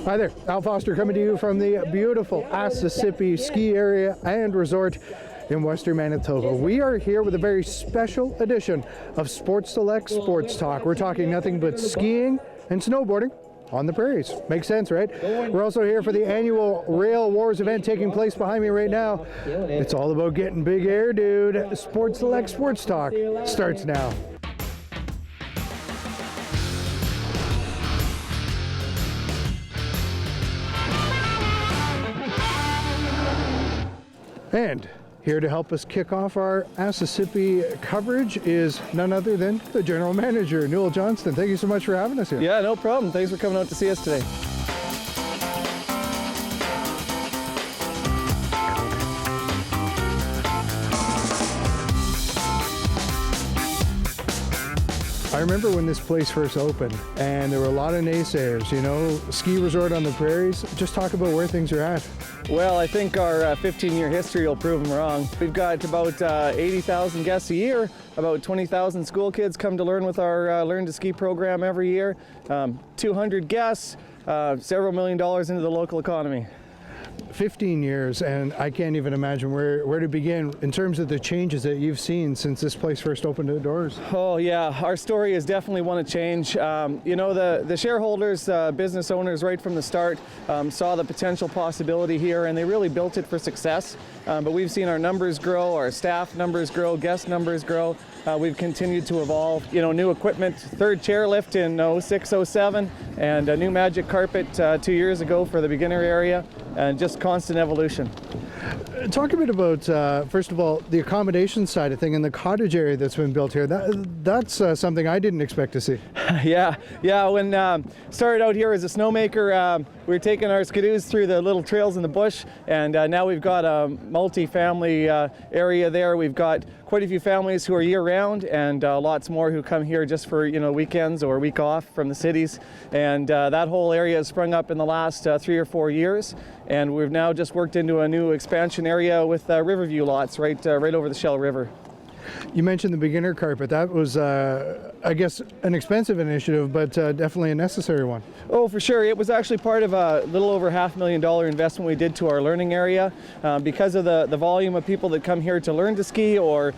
Hi there, Al Foster coming to you from the beautiful Asessippi Ski Area and Resort in Western Manitoba. We are here with a very special edition of Sports Select Sports Talk. We're talking nothing but skiing and snowboarding on the prairies. Makes sense, right? We're also here for the annual Rail Wars event taking place behind me right now. It's all about getting big air, dude. Sports Select Sports Talk starts now. And here to help us kick off our Asessippi coverage is none other than the General Manager, Newell Johnston. Thank you so much for having us here. Yeah, no problem. Thanks for coming out to see us today. I remember when this place first opened and there were a lot of naysayers, you know, ski resort on the prairies. Just talk about where things are at. Well, I think our 15-year history will prove them wrong. We've got about 80,000 guests a year. About 20,000 school kids come to learn with our Learn to Ski program every year. 200 guests, several $1 million into the local economy. 15 years, and I can't even imagine where to begin in terms of the changes that you've seen since this place first opened its doors. Oh yeah, our story is definitely one of change. You know, the shareholders, business owners right from the start saw the potential possibility here, and they really built it for success. But we've seen our numbers grow, our staff numbers grow, guest numbers grow. We've continued to evolve. You know, new equipment, third chairlift in 06-07, and a new magic carpet 2 years ago for the beginner area, and just constant evolution. Talk a bit about, first of all, the accommodation side of thing and the cottage area that's been built here. That's something I didn't expect to see. Yeah. When started out here as a snowmaker, we were taking our skidoos through the little trails in the bush, and now we've got a multi-family area there. We've got quite a few families who are year-round, and lots more who come here just for weekends or a week off from the cities. And that whole area has sprung up in the last 3 or 4 years, and we've now just worked into a new expansion area with Riverview lots right over the Shell River. You mentioned the beginner carpet. That was, I guess, an expensive initiative, but definitely a necessary one. Oh, for sure. It was actually part of a little over $500,000 investment we did to our learning area. Because of the volume of people that come here to learn to ski, or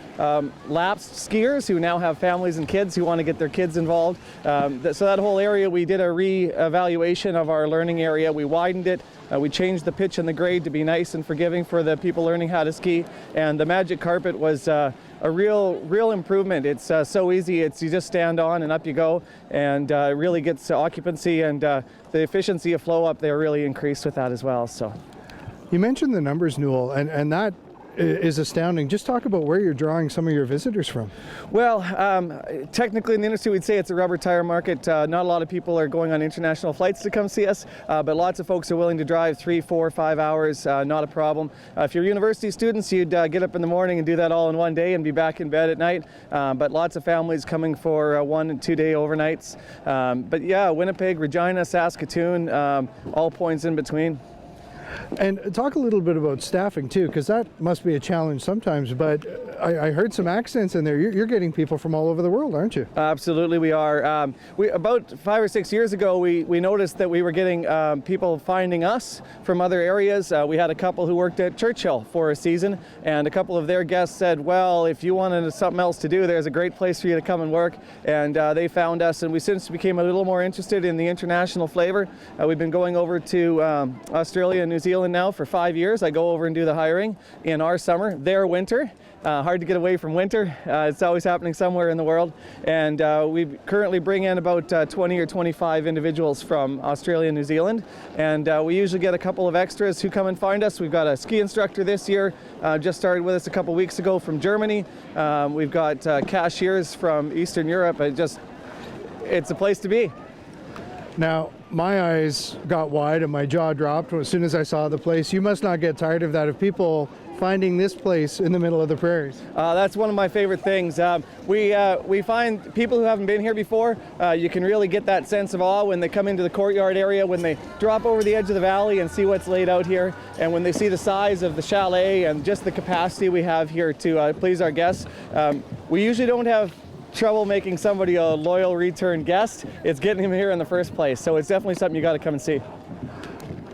lapsed skiers who now have families and kids who want to get their kids involved. So that whole area, we did a re-evaluation of our learning area. We widened it. We changed the pitch and the grade to be nice and forgiving for the people learning how to ski. And the magic carpet was a real improvement. It's so easy. You just stand on and up you go, and it really gets occupancy, and the efficiency of flow up there really increased with that as well. So, you mentioned the numbers, Newell, and that is astounding. Just talk about where you're drawing some of your visitors from. Well, technically in the industry we'd say it's a rubber tire market. Not a lot of people are going on international flights to come see us, but lots of folks are willing to drive 3, 4, 5 hours, not a problem. If you're university students, you'd get up in the morning and do that all in one day and be back in bed at night, but lots of families coming for 1 and 2 day overnights. But yeah, Winnipeg, Regina, Saskatoon, all points in between. And talk a little bit about staffing too, because that must be a challenge sometimes, but I heard some accents in there. You're getting people from all over the world, aren't you? Absolutely we are. About 5 or 6 years ago, we noticed that we were getting people finding us from other areas. We had a couple who worked at Churchill for a season, and a couple of their guests said, well, if you wanted something else to do, there's a great place for you to come and work. And they found us, and we since became a little more interested in the international flavor. We've been going over to Australia and New Zealand now for 5 years. I go over and do the hiring in our summer, their winter. Hard to get away from winter. It's always happening somewhere in the world. And we currently bring in about 20 or 25 individuals from Australia and New Zealand. And we usually get a couple of extras who come and find us. We've got a ski instructor this year, just started with us a couple weeks ago from Germany. We've got cashiers from Eastern Europe. It's a place to be. Now, my eyes got wide and my jaw dropped as soon as I saw the place. You must not get tired of that, of people finding this place in the middle of the prairies. That's one of my favorite things. We find people who haven't been here before, you can really get that sense of awe when they come into the courtyard area, when they drop over the edge of the valley and see what's laid out here, and when they see the size of the chalet and just the capacity we have here to please our guests. We usually don't have trouble making somebody a loyal return guest. It's getting them here in the first place. So it's definitely something you got to come and see.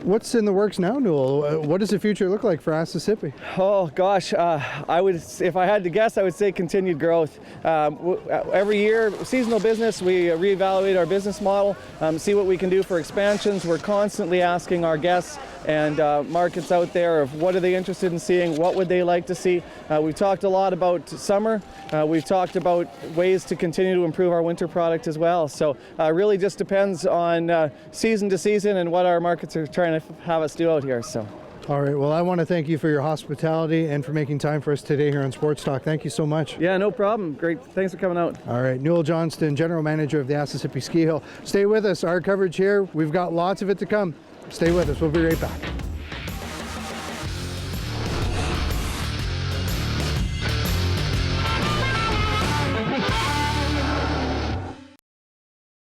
What's in the works now, Newell? What does the future look like for Asessippi? Oh gosh, I would, if I had to guess, I would say continued growth. Every year, seasonal business, we reevaluate our business model, see what we can do for expansions. We're constantly asking our guests and markets out there of what are they interested in seeing, what would they like to see. We've talked a lot about summer. We've talked about ways to continue to improve our winter product as well. So really just depends on season to season and what our markets are trying to have us do out here. So. All right, well, I want to thank you for your hospitality and for making time for us today here on Sports Talk. Thank you so much. Yeah, no problem. Great. Thanks for coming out. All right, Newell Johnston, General Manager of the Asessippi Ski Hill. Stay with us. Our coverage here, we've got lots of it to come. Stay with us. We'll be right back.